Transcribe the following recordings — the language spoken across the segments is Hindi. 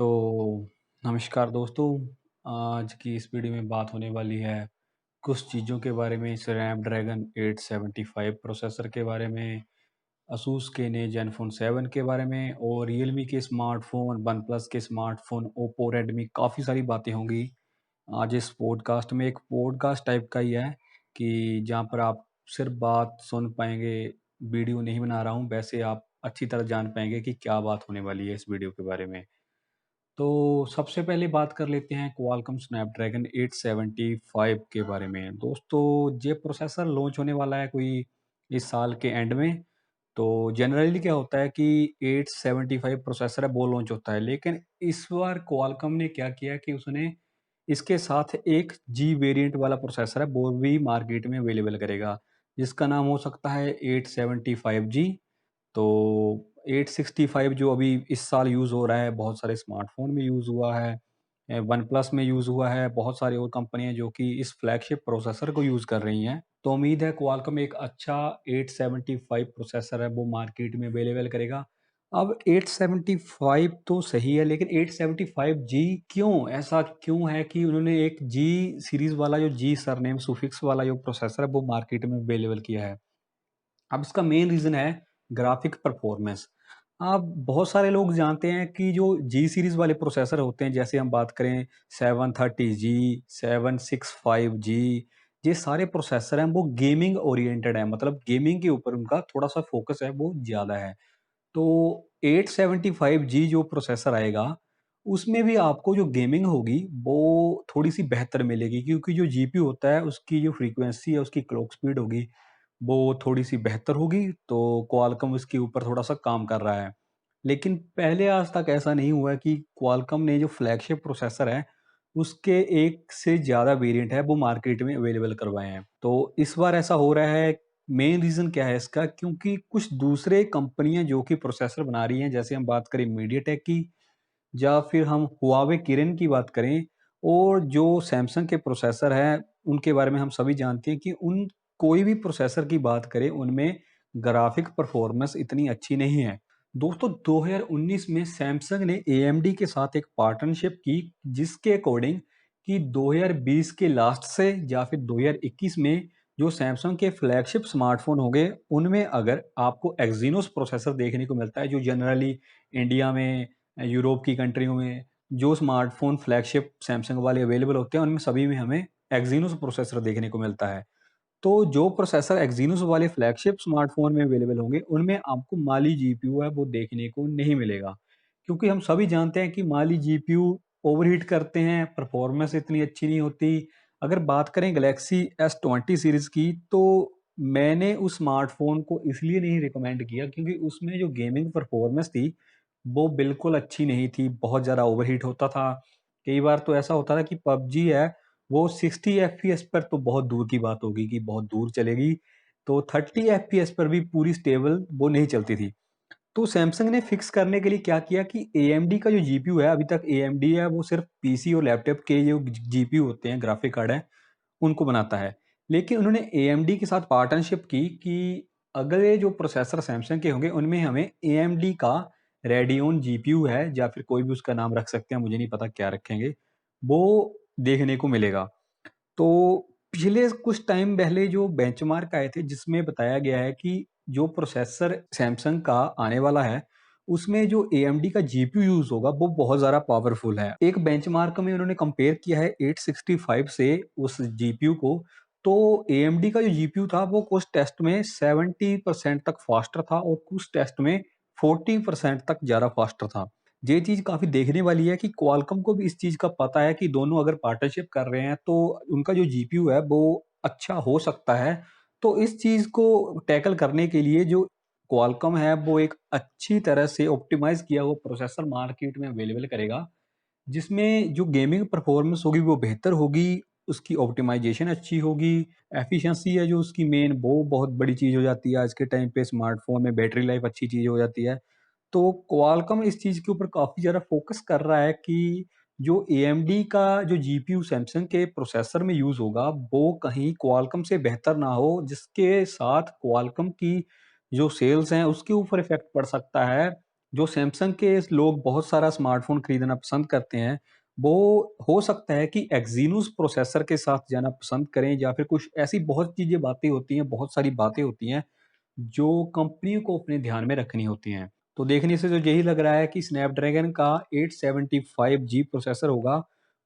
तो नमस्कार दोस्तों। आज की इस वीडियो में बात होने वाली है कुछ चीज़ों के बारे में, स्नैपड्रैगन 875 प्रोसेसर के बारे में, asus के नए जेनफोन 7 के बारे में और रियलमी के स्मार्टफोन, वन प्लस के स्मार्टफोन, ओप्पो, रेडमी, काफ़ी सारी बातें होंगी। आज इस पॉडकास्ट में एक पॉडकास्ट टाइप का ही है कि जहाँ पर आप सिर्फ बात सुन पाएंगे, वीडियो नहीं बना रहा हूँ। वैसे आप अच्छी तरह जान पाएंगे कि क्या बात होने वाली है इस वीडियो के बारे में। तो सबसे पहले बात कर लेते हैं क्वालकॉम स्नैपड्रैगन 875 के बारे में। दोस्तों, ये प्रोसेसर लॉन्च होने वाला है कोई इस साल के एंड में। तो जनरली क्या होता है कि 875 प्रोसेसर है वो लॉन्च होता है, लेकिन इस बार क्वालकॉम ने क्या किया कि उसने इसके साथ एक जी वेरिएंट वाला प्रोसेसर है वो भी मार्केट में अवेलेबल करेगा, जिसका नाम हो सकता है 875G। तो 865 जो अभी इस साल यूज़ हो रहा है, बहुत सारे स्मार्टफ़ोन में यूज़ हुआ है, वन प्लस में यूज़ हुआ है, बहुत सारी और कंपनियाँ जो कि इस फ्लैगशिप प्रोसेसर को यूज़ कर रही हैं। तो उम्मीद है क्वालकॉम एक अच्छा 875 प्रोसेसर है वो मार्केट में अवेलेबल करेगा। अब 875 तो सही है, लेकिन 875G क्यों? ऐसा क्यों है कि उन्होंने एक जी सीरीज़ वाला, जो जी सरनेम सुफ़िक्स वाला जो प्रोसेसर है वो मार्केट में अवेलेबल किया है? अब इसका मेन रीज़न है ग्राफिक परफॉर्मेंस। आप बहुत सारे लोग जानते हैं कि जो जी सीरीज़ वाले प्रोसेसर होते हैं, जैसे हम बात करें 730G, 765G, ये सारे प्रोसेसर हैं वो गेमिंग ओरिएंटेड हैं, मतलब गेमिंग के ऊपर उनका थोड़ा-सा फ़ोकस है वो ज़्यादा है। तो 875G जो प्रोसेसर आएगा, उसमें भी आपको जो गेमिंग होगी वो थोड़ी-सी बेहतर मिलेगी, क्योंकि जो जीपीयू होता है उसकी जो फ्रीक्वेंसी है, उसकी क्लॉक स्पीड होगी, वो थोड़ी-सी बेहतर होगी। तो क्वालकॉम इसके ऊपर थोड़ा-सा काम कर रहा है। लेकिन पहले आज तक ऐसा नहीं हुआ है कि क्वालकॉम ने जो फ्लैगशिप प्रोसेसर है, उसके एक से ज़्यादा वेरिएंट है वो मार्केट में अवेलेबल करवाए हैं। तो इस बार ऐसा हो रहा है, मेन रीज़न क्या है इसका? क्योंकि कुछ दूसरे कंपनियाँ जो कि प्रोसेसर बना रही हैं, जैसे हम बात करें मीडियाटेक की या फिर हम हुआवे किरिन की बात करें, और जो सैमसंग के प्रोसेसर हैं, उनके बारे में हम सभी जानते हैं कि उन कोई भी प्रोसेसर की बात करें, उनमें ग्राफिक परफॉर्मेंस इतनी अच्छी नहीं है। दोस्तों, 2019 में सैमसंग ने एएमडी के साथ एक पार्टनरशिप की, जिसके अकॉर्डिंग कि 2020 के लास्ट से या फिर 2021 में जो सैमसंग के फ्लैगशिप स्मार्टफ़ोन होंगे, उनमें अगर आपको एक्सिनोस प्रोसेसर देखने को मिलता है, जो जनरली इंडिया में, यूरोप की कंट्रियों में जो स्मार्टफ़ोन फ्लैगशिप सैमसंग वाले अवेलेबल होते हैं, उनमें सभी में हमें एक्सिनोस प्रोसेसर देखने को मिलता है। तो जो प्रोसेसर एक्सिनोस वाले फ्लैगशिप स्मार्टफ़ोन में अवेलेबल होंगे, उनमें आपको माली जीपीयू है वो देखने को नहीं मिलेगा। क्योंकि हम सभी जानते हैं कि माली जीपीयू ओवरहीट करते हैं, परफ़ॉर्मेंस इतनी अच्छी नहीं होती। अगर बात करें गैलेक्सी S20 सीरीज़ की, तो मैंने उस स्मार्टफ़ोन को इसलिए नहीं रिकमेंड किया क्योंकि उसमें जो गेमिंग परफ़ॉर्मेंस थी, वो बिल्कुल अच्छी नहीं थी, बहुत ज़्यादा ओवरहीट होता था। कई बार तो ऐसा होता था कि पबजी है, वो 60 एफपीएस पर तो बहुत दूर की बात होगी कि बहुत दूर चलेगी, तो 30 एफपीएस पर भी पूरी स्टेबल वो नहीं चलती थी। तो सैमसंग ने फिक्स करने के लिए क्या किया कि एएमडी का जो जीपीयू है, अभी तक एएमडी है वो सिर्फ़ पीसी और लैपटॉप के जो जीपीयू होते हैं, ग्राफिक कार्ड है, उनको बनाता है। लेकिन उन्होंने एएमडी के साथ पार्टनरशिप की कि अगले जो प्रोसेसर सैमसंग के होंगे, उनमें हमें एएमडी का रेडियन जीपीयू है या फिर कोई भी उसका नाम रख सकते हैं, मुझे नहीं पता क्या रखेंगे, वो देखने को मिलेगा। तो पिछले कुछ टाइम पहले जो बेंचमार्क आए थे, जिसमें बताया गया है कि जो प्रोसेसर सैमसंग का आने वाला है, उसमें जो एएमडी का जीपीयू यूज़ होगा वो बहुत ज़्यादा पावरफुल है। एक बेंचमार्क में उन्होंने कंपेयर किया है 865 से उस जीपीयू को, तो एएमडी का जो जीपीयू था वो कुछ टेस्ट में 70% तक फास्टर था और कुछ टेस्ट में 40% तक ज़्यादा फास्टर था। ये चीज़ काफ़ी देखने वाली है कि क्वालकॉम को भी इस चीज़ का पता है कि दोनों अगर पार्टनरशिप कर रहे हैं तो उनका जो जीपीयू है वो अच्छा हो सकता है। तो इस चीज़ को टैकल करने के लिए जो क्वालकॉम है वो एक अच्छी तरह से ऑप्टिमाइज़ किया हुआ प्रोसेसर मार्केट में अवेलेबल करेगा, जिसमें जो गेमिंग परफॉर्मेंस होगी वो बेहतर होगी, उसकी ऑप्टिमाइज़ेशन अच्छी होगी, एफिशिएंसी है जो उसकी मेन, वो बहुत बड़ी चीज़ हो जाती है आज के टाइम पे स्मार्टफ़ोन में, बैटरी लाइफ़ अच्छी चीज़ हो जाती है। तो क्वालकॉम इस चीज़ के ऊपर काफ़ी ज़्यादा फ़ोकस कर रहा है कि जो एएमडी का जो जीपीयू सैमसंग के प्रोसेसर में यूज़ होगा, वो कहीं क्वालकॉम से बेहतर ना हो, जिसके साथ क्वालकॉम की जो सेल्स हैं, उसके ऊपर इफ़ेक्ट पड़ सकता है। जो सैमसंग के लोग बहुत सारा स्मार्टफ़ोन खरीदना पसंद करते हैं, वो हो सकता है कि एक्ज़ीनोस प्रोसेसर के साथ जाना पसंद करें या फिर कुछ ऐसी बहुत चीज़ें बातें होती हैं, बहुत सारी बातें होती हैं, जो कंपनियों को अपने ध्यान में रखनी होती हैं। तो देखने से तो यही लग रहा है कि स्नैपड्रैगन का 875G प्रोसेसर होगा,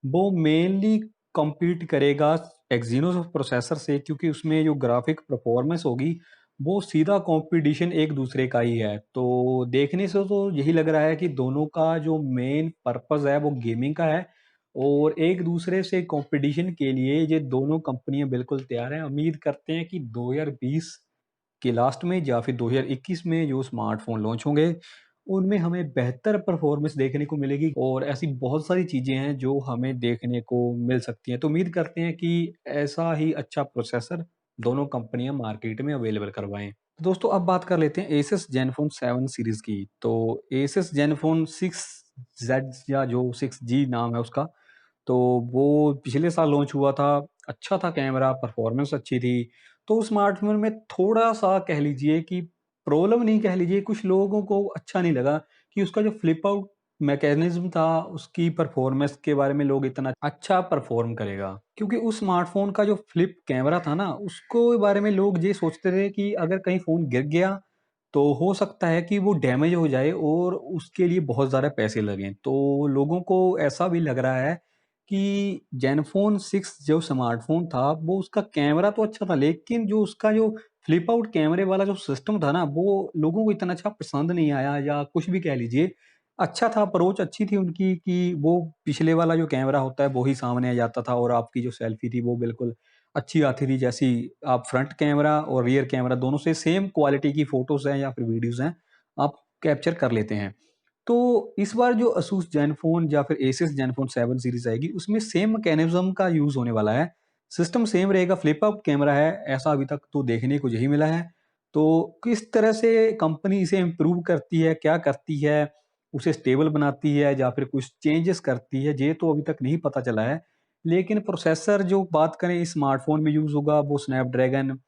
वो मेनली कम्पीट करेगा एक्ज़ीनोस प्रोसेसर से, क्योंकि उसमें जो ग्राफ़िक परफ़ॉर्मेंस होगी, वो सीधा कॉम्पिटिशन एक-दूसरे का ही है। तो देखने से तो यही लग रहा है कि दोनों का जो मेन पर्पज़ है, वो गेमिंग का है और एक-दूसरे से कॉम्पिटिशन के लिए ये दोनों कंपनियाँ बिल्कुल तैयार हैं। उम्मीद करते हैं कि 2020 के लास्ट में या फिर 2021 में जो स्मार्टफ़ोन लॉन्च होंगे, उनमें हमें बेहतर परफ़ॉर्मेंस देखने को मिलेगी और ऐसी बहुत सारी चीज़ें हैं जो हमें देखने को मिल सकती हैं। तो उम्मीद करते हैं कि ऐसा ही अच्छा प्रोसेसर दोनों कंपनियाँ मार्केट में अवेलेबल करवाएँ। तो दोस्तों अब बात कर लेते हैं एसस ज़ेनफ़ोन 7 सीरीज़ की। तो एसस ज़ेनफ़ोन 6 या जो 6G नाम है उसका, तो वो पिछले साल लॉन्च हुआ था। अच्छा था कैमरा, परफ़ॉर्मेंस अच्छी थी। तो स्मार्टफ़ोन में थोड़ा-सा कह लीजिए कि प्रॉब्लम नहीं कह लीजिए, कुछ लोगों को अच्छा नहीं लगा कि उसका जो फ्लिप आउट मैकेनिज़्म था, उसकी परफ़ॉर्मेंस के बारे में लोग इतना अच्छा परफ़ॉर्म करेगा। क्योंकि उस स्मार्टफ़ोन का जो फ्लिप कैमरा था ना, उसको बारे में लोग ये सोचते थे कि अगर कहीं फ़ोन गिर गया, तो हो सकता है कि वो डैमेज हो जाए और उसके लिए बहुत ज़्यादा पैसे लगें। तो लोगों को ऐसा भी लग रहा है कि ज़ेनफ़ोन 6 जो स्मार्टफ़ोन था, वो उसका कैमरा तो अच्छा था, लेकिन जो उसका जो फ्लिप आउट कैमरे वाला जो सिस्टम था ना, वो लोगों को इतना अच्छा पसंद नहीं आया या कुछ भी कह लीजिए। अच्छा था, अप्रोच अच्छी थी उनकी कि वो पिछले वाला जो कैमरा होता है, वो ही सामने आ जाता था और आपकी जो सेल्फ़ी थी, वो बिल्कुल अच्छी आती थी। जैसी आप फ्रंट कैमरा और रियर कैमरा दोनों से सेम क्वालिटी की फ़ोटोज़ हैं या फिर वीडियोज़ हैं, आप कैप्चर कर लेते हैं। तो इस बार जो असूस ज़ेनफ़ोन या फिर एसस ज़ेनफ़ोन 7 सीरीज़ आएगी, उसमें सेम मैकेनिज़्म का यूज़ होने वाला है। सिस्टम सेम रहेगा, फ्लिप आउट कैमरा है, ऐसा अभी तक तो देखने को यही मिला है। तो किस तरह से कंपनी इसे इम्प्रूव करती है, क्या करती है, उसे स्टेबल बनाती है या फिर कुछ चेंजेस करती है, ये तो अभी तक नहीं पता चला है। लेकिन प्रोसेसर जो बात करें इस स्मार्टफ़ोन में यूज़ होगा, वो स्नैपड्रैगन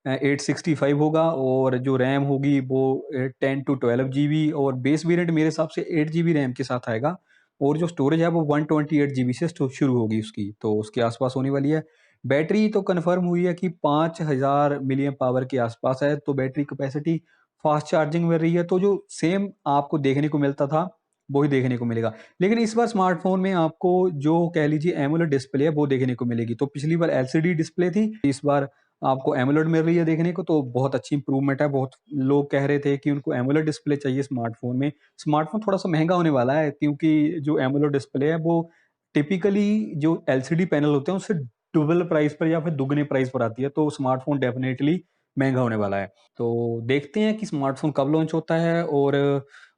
865 होगा और जो रैम होगी वो 10 टू 12 जीबी और बेस वेरिएंट मेरे हिसाब से 8 जीबी रैम के साथ आएगा और जो स्टोरेज है वो 128 जीबी से शुरू होगी उसकी, तो उसके आसपास होने वाली है। बैटरी तो कंफर्म हुई है कि 5000 मिली एम्प पावर के आसपास है, तो बैटरी कैपेसिटी फास्ट चार्जिंग मिल रही है, तो जो सेम आपको देखने को मिलता था वो ही देखने को मिलेगा। लेकिन इस बार स्मार्टफोन में आपको जो कह लीजिए एमोलेड डिस्प्ले है वो देखने को मिलेगी। तो पिछली बार एलसीडी डिस्प्ले थी, इस बार आपको एमोलेड मिल रही है देखने को, तो बहुत अच्छी इंप्रूवमेंट है। बहुत लोग कह रहे थे कि उनको एमोलेड डिस्प्ले चाहिए स्मार्टफ़ोन में। स्मार्टफ़ोन थोड़ा-सा महँगा होने वाला है क्योंकि जो एमोलेड डिस्प्ले है वो टिपिकली जो एलसीडी पैनल होते हैं उससे डबल प्राइस पर या फिर दुगने प्राइस पर आती है, तो स्मार्टफ़ोन डेफ़िनेटली महँगा होने वाला है। तो देखते हैं कि स्मार्टफ़ोन कब लॉन्च होता है और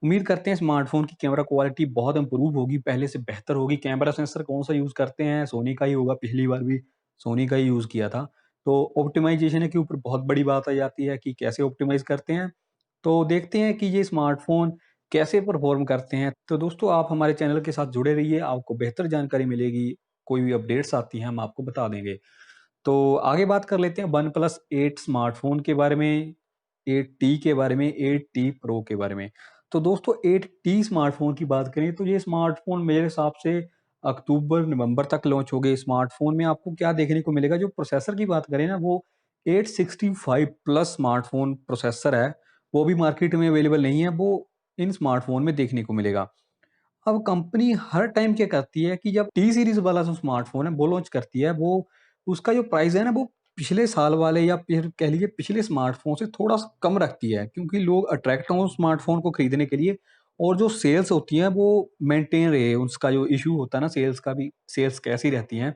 उम्मीद करते हैं स्मार्टफ़ोन की कैमरा क्वालिटी बहुत इम्प्रूव होगी, पहले से बेहतर होगी। कैमरा सेंसर कौन-सा यूज़ करते हैं? सोनी का ही होगा, पिछली बार भी सोनी का ही यूज़ किया था। तो ऑप्टिमाइज़ेशन के ऊपर बहुत बड़ी बात आ जाती है कि कैसे ऑप्टिमाइज़ करते हैं। तो देखते हैं कि ये स्मार्टफ़ोन कैसे परफ़ॉर्म करते हैं। तो दोस्तों आप हमारे चैनल के साथ जुड़े रहिए, आपको बेहतर जानकारी मिलेगी। कोई भी अपडेट्स आती हैं हम आपको बता देंगे। तो आगे बात कर लेते हैं वन प्लस 8 स्मार्टफ़ोन के बारे में, 8T के बारे में, 8T प्रो के बारे में। तो दोस्तों 8T स्मार्टफ़ोन की बात करें तो ये स्मार्टफ़ोन मेरे हिसाब से अक्टूबर-नवंबर तक लॉन्च हो गए। स्मार्टफ़ोन में आपको क्या देखने को मिलेगा, जो प्रोसेसर की बात करें ना वो 865 प्लस स्मार्टफ़ोन प्रोसेसर है, वो भी मार्केट में अवेलेबल नहीं है, वो इन स्मार्टफ़ोन में देखने को मिलेगा। अब कंपनी हर टाइम क्या करती है कि जब टी सीरीज़ वाला जो स्मार्टफ़ोन है वो लॉन्च करती है, वो उसका जो प्राइस है ना वो पिछले साल वाले या फिर कह लीजिए पिछले स्मार्टफ़ोन से थोड़ा-सा कम रखती है, क्योंकि लोग अट्रैक्ट हों स्मार्टफ़ोन को खरीदने के लिए और जो सेल्स होती हैं वो मेंटेन रहे। उसका जो इश्यू होता है ना सेल्स का भी, सेल्स कैसी रहती हैं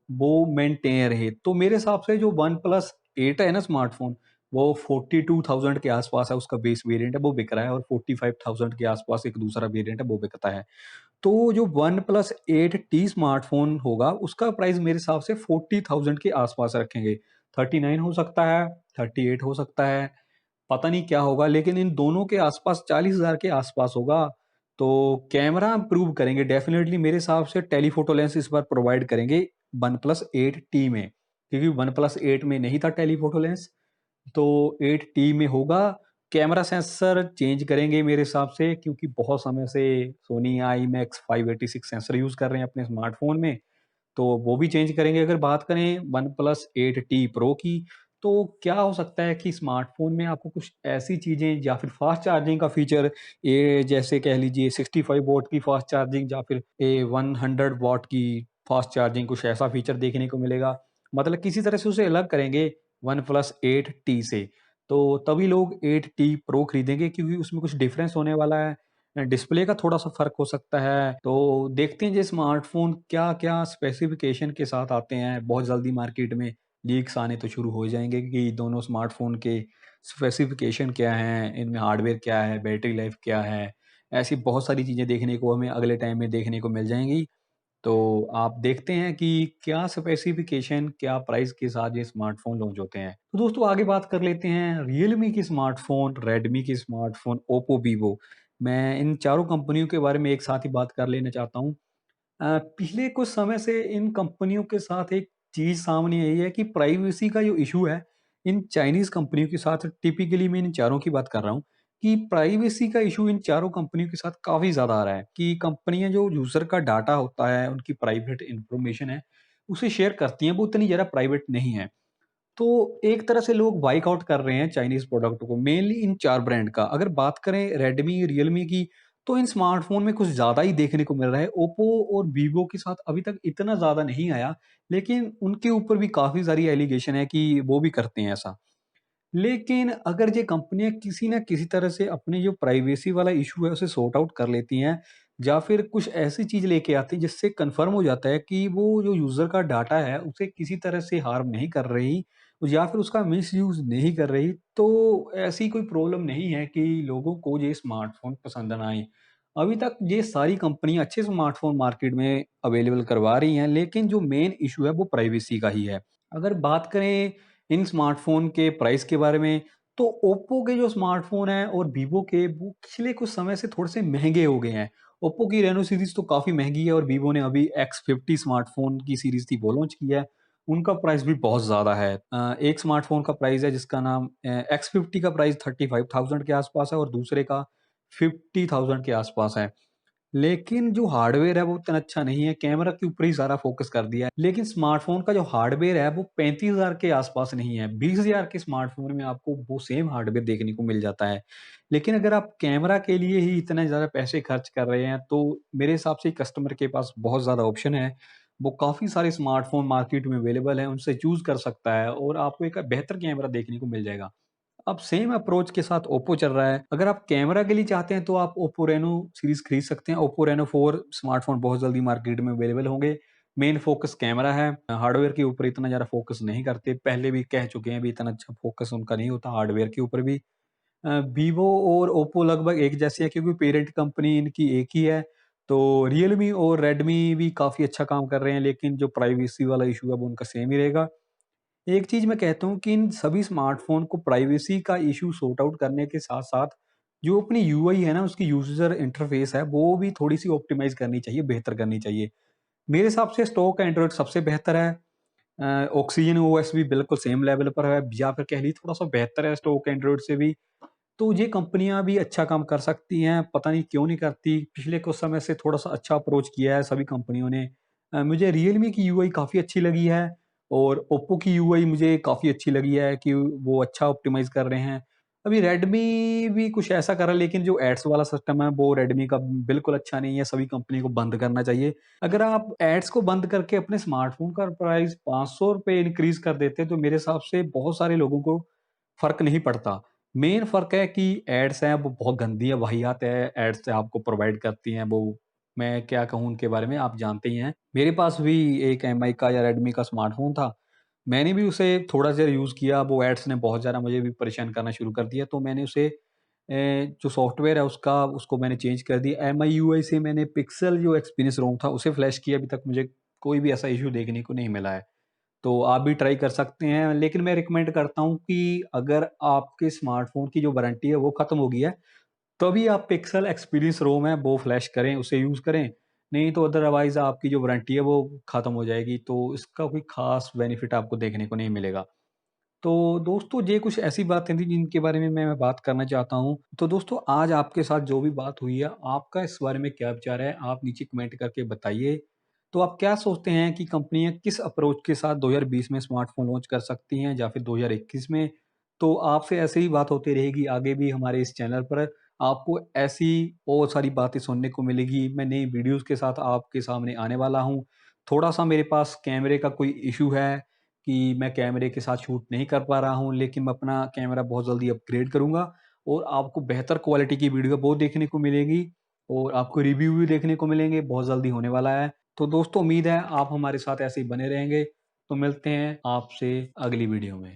वो मेंटेन रहे। तो मेरे हिसाब से जो वन प्लस 8 है ना स्मार्टफ़ोन, वो 42,000 के आस-पास है, उसका बेस वेरिएंट है वो बिक रहा है और 45,000 के आस-पास एक दूसरा वेरिएंट है वो बिकता है। तो जो वन प्लस 8T स्मार्टफ़ोन होगा, उसका प्राइस मेरे हिसाब से 40,000 के आस-पास रखेंगे। 39 हो सकता है, 38 हो सकता है, पता नहीं क्या होगा, लेकिन इन दोनों के आस-पास 40,000 के आस-पास होगा। तो कैमरा इम्प्रूव करेंगे डेफ़िनेटली मेरे हिसाब से टेलीफ़ोटो लेंस इस बार प्रोवाइड करेंगे वन प्लस 8T में, क्योंकि वन प्लस 8 में नहीं था टेलीफ़ोटो लेंस, तो 8T में होगा। कैमरा सेंसर चेंज करेंगे मेरे हिसाब से, क्योंकि बहुत समय से सोनी IMX 586 सेंसर यूज़ कर रहे हैं अपने स्मार्टफ़ोन में। तो वो भी चेंज करेंगे। अगर बात करें OnePlus 8T Pro की, तो क्या हो सकता है कि स्मार्टफ़ोन में आपको कुछ ऐसी चीज़ें या फिर फ़ास्ट चार्जिंग का फ़ीचर, ये जैसे कह लीजिए 65 वॉट की फ़ास्ट चार्जिंग या फिर 100 वॉट की फ़ास्ट चार्जिंग, कुछ ऐसा फ़ीचर देखने को मिलेगा। मतलब किसी तरह से उसे अलग करेंगे OnePlus 8T से, तो तभी लोग 8T Pro खरीदेंगे, क्योंकि उसमें कुछ डिफ़रेंस होने वाला है। डिस्प्ले का थोड़ा-सा फ़र्क हो सकता है। तो देखते हैं ये स्मार्टफ़ोन क्या-क्या स्पेसिफ़िकेशन के साथ आते हैं। बहुत जल्दी मार्केट में लीक्स आने तो शुरू हो जाएँगे कि दोनों स्मार्टफ़ोन के स्पेसिफ़िकेशन क्या हैं, इनमें हार्डवेयर क्या है, बैटरी लाइफ़ क्या है। ऐसी बहुत सारी चीज़ें देखने को हमें अगले टाइम में देखने को मिल जाएँगी। तो आप देखते हैं कि क्या स्पेसिफ़िकेशन, क्या प्राइस के साथ ये स्मार्टफ़ोन लॉन्च होते हैं। तो दोस्तों आगे बात कर लेते हैं रियलमी के स्मार्टफ़ोन, रेडमी के स्मार्टफ़ोन, ओप्पो, वीवो। मैं इन चारों कंपनियों के बारे में एक साथ ही बात कर लेना चाहता हूँ। पिछले कुछ समय से इन कंपनियों के साथ एक चीज़ सामने आई है कि प्राइवेसी का जो इश्यू है, इन चाइनीज़ कंपनियों के साथ, टिपिकली मैं इन चारों की बात कर रहा हूँ, कि प्राइवेसी का इश्यू इन चारों कंपनियों के साथ काफ़ी ज़्यादा आ रहा है कि कंपनियाँ जो यूज़र का डाटा होता है, उनकी प्राइवेट इन्फॉर्मेशन है, उसे शेयर करती हैं, वो उतनी ज़्यादा प्राइवेट नहीं है। तो एक तरह से लोग बायकॉट कर रहे हैं चाइनीज़ प्रोडक्ट को, मेनली इन 4 ब्रांड का। अगर बात करें रेडमी, रियलमी की, तो इन स्मार्टफ़ोन में कुछ ज़्यादा ही देखने को मिल रहा है। ओप्पो और वीवो के साथ अभी तक इतना ज़्यादा नहीं आया, लेकिन उनके ऊपर भी काफ़ी सारी एलिगेशन है कि वो भी करते हैं ऐसा। लेकिन अगर ये कंपनियाँ किसी न किसी तरह से अपने जो प्राइवेसी वाला इश्यू है उसे सॉर्ट आउट कर लेती हैं, या फिर कुछ ऐसी चीज़ लेके आती हैं जिससे कन्फर्म हो जाता है कि वो जो यूज़र का डाटा है उसे किसी तरह से हार्म नहीं कर रही, या फिर उसका मिसयूज़ नहीं कर रही, तो ऐसी कोई प्रॉब्लम नहीं है कि लोगों को ये स्मार्टफ़ोन पसंद ना आए। अभी तक ये सारी कंपनियाँ अच्छे स्मार्टफ़ोन मार्केट में अवेलेबल करवा रही हैं, लेकिन जो मेन इश्यू है वो प्राइवेसी का ही है। अगर बात करें इन स्मार्टफ़ोन के प्राइस के बारे में, तो ओप्पो के जो स्मार्टफ़ोन हैं और वीवो के, वो पिछले कुछ समय से थोड़े-से महँगे हो गए हैं। ओप्पो की रेनो सीरीज़ तो काफ़ी महँगी है, और वीवो ने अभी X50 स्मार्टफ़ोन की सीरीज़ थी वो लॉन्च की है। उनका प्राइस भी बहुत ज़्यादा है। एक स्मार्टफ़ोन का प्राइस है जिसका नाम X50 का प्राइस 35,000 के आस-पास है, और दूसरे का 50,000 के आस-पास है। लेकिन जो हार्डवेयर है वो उतना अच्छा नहीं है, कैमरा के ऊपर ही सारा फ़ोकस कर दिया है। लेकिन स्मार्टफ़ोन का जो हार्डवेयर है वो 35,000 के आस-पास नहीं है, 20,000 के स्मार्टफ़ोन में आपको वो सेम हार्डवेयर देखने को मिल जाता है। लेकिन अगर आप कैमरा के लिए ही इतने ज़्यादा पैसे खर्च कर रहे हैं, तो मेरे हिसाब से कस्टमर के पास बहुत ज़्यादा ऑप्शन है। वो काफ़ी सारे स्मार्टफ़ोन मार्केट में अवेलेबल हैं, उनसे चूज़ कर सकता है और आपको एक बेहतर कैमरा देखने को मिल जाएगा। अब सेम अप्रोच के साथ ओप्पो चल रहा है। अगर आप कैमरा के लिए चाहते हैं तो आप ओप्पो रेनो सीरीज़ खरीद सकते हैं। ओप्पो रेनो 4 स्मार्टफ़ोन बहुत जल्दी मार्केट में अवेलेबल होंगे। मेन फ़ोकस कैमरा है। हार्डवेयर के ऊपर इतना ज़्यादा फ़ोकस नहीं करते। पहले भी कह चुके हैं, अभी इतना अच्छा फ़ोकस उनका नहीं होता हार्डवेयर के ऊपर भी। वीवो और ओप्पो लगभग एक जैसे हैं, क्योंकि पेरेंट कंपनी इनकी एक ही है। तो रियलमी और रेडमी भी काफ़ी अच्छा काम कर रहे हैं, लेकिन जो प्राइवेसी वाला इश्यू है वो उनका सेम ही रहेगा। एक चीज़ मैं कहता हूँ कि इन सभी स्मार्टफ़ोन को प्राइवेसी का इश्यू सॉर्ट आउट करने के साथ-साथ, जो अपनी यूआई है ना, उसकी यूज़र इंटरफ़ेस है, वो भी थोड़ी-सी ऑप्टिमाइज़ करनी चाहिए, बेहतर करनी चाहिए। मेरे हिसाब से स्टॉक एंड्रॉइड सबसे बेहतर है। ऑक्सीजन ओएस भी बिल्कुल सेम लेवल पर है, या फिर कह लीजिए थोड़ा-सा बेहतर है स्टॉक एंड्रॉइड से भी। तो ये कंपनियाँ भी अच्छा काम कर सकती हैं, पता नहीं क्यों नहीं करती। पिछले कुछ समय से थोड़ा-सा अच्छा अप्रोच किया है सभी कंपनियों ने। मुझे रियलमी की यूआई काफ़ी अच्छी लगी है, और ओप्पो की यूआई मुझे काफ़ी अच्छी लगी है कि वो अच्छा ऑप्टिमाइज़ कर रहे हैं। अभी रेडमी भी कुछ ऐसा कर रहा है, लेकिन जो एड्स वाला सिस्टम है वो रेडमी का बिल्कुल अच्छा नहीं है, सभी कंपनी को बंद करना चाहिए। अगर आप एड्स को बंद करके अपने स्मार्टफ़ोन का प्राइस ₹500 इंक्रीज़ कर देते, तो मेरे हिसाब से बहुत सारे लोगों को फ़र्क नहीं पड़ता। मेन फ़र्क है कि एड्स हैं वो बहुत गंदी है, वाहियात है, एड्स आपको प्रोवाइड करती हैं वो। मैं क्या कहूँ उनके बारे में, आप जानते ही हैं। मेरे पास भी एक एमआई का या रेडमी का स्मार्टफ़ोन था। मैंने भी उसे थोड़ा देर यूज़ किया, वो एड्स ने बहुत ज़्यादा मुझे भी परेशान करना शुरू कर दिया, तो मैंने उसे जो सॉफ्टवेयर है उसका, उसको मैंने चेंज कर दिया। एमआई यूआई से मैंने पिक्सेल जो एक्सपीरियंस रोम था उसे फ्लैश किया, अभी तक मुझे कोई भी ऐसा इश्यू देखने को नहीं मिला है। तो आप भी ट्राई कर सकते हैं, लेकिन मैं रिकमेंड करता हूँ कि अगर आपके स्मार्टफ़ोन की जो वारंटी है वो ख़त्म हो गई है, तभी आप पिक्सेल एक्सपीरियंस रोम है वो फ्लैश करें, उसे यूज़ करें। नहीं तो अदरवाइज़ आपकी जो वारंटी है वो ख़त्म हो जाएगी, तो इसका कोई ख़ास बेनिफिट आपको देखने को नहीं मिलेगा। तो दोस्तों ये कुछ ऐसी बातें थी जिनके बारे में मैं बात करना चाहता हूँ। तो दोस्तों आज आपके साथ जो भी बात हुई है, आपका इस बारे में क्या विचार है? आप नीचे कमेंट करके बताइए। तो आप क्या सोचते हैं कि कंपनियाँ किस अप्रोच के साथ 2020 में स्मार्टफ़ोन लॉन्च कर सकती हैं या फिर 2021 में? तो आपसे ऐसे ही बात होती रहेगी आगे भी हमारे इस चैनल पर। आपको ऐसी और सारी बातें सुनने को मिलेगी। मैं नई वीडियोज़ के साथ आपके सामने आने वाला हूँ। थोड़ा-सा मेरे पास कैमरे का कोई इश्यू है कि मैं कैमरे के साथ शूट नहीं कर पा रहा हूँ, लेकिन मैं अपना कैमरा बहुत जल्दी अपग्रेड करूँगा और आपको बेहतर क्वालिटी की वीडियो वो देखने को मिलेगी और आपको रिव्यू भी देखने को मिलेंगे, बहुत जल्दी होने वाला है। तो दोस्तों उम्मीद है आप हमारे साथ ऐसे ही बने रहेंगे। तो मिलते हैं आपसे अगली वीडियो में।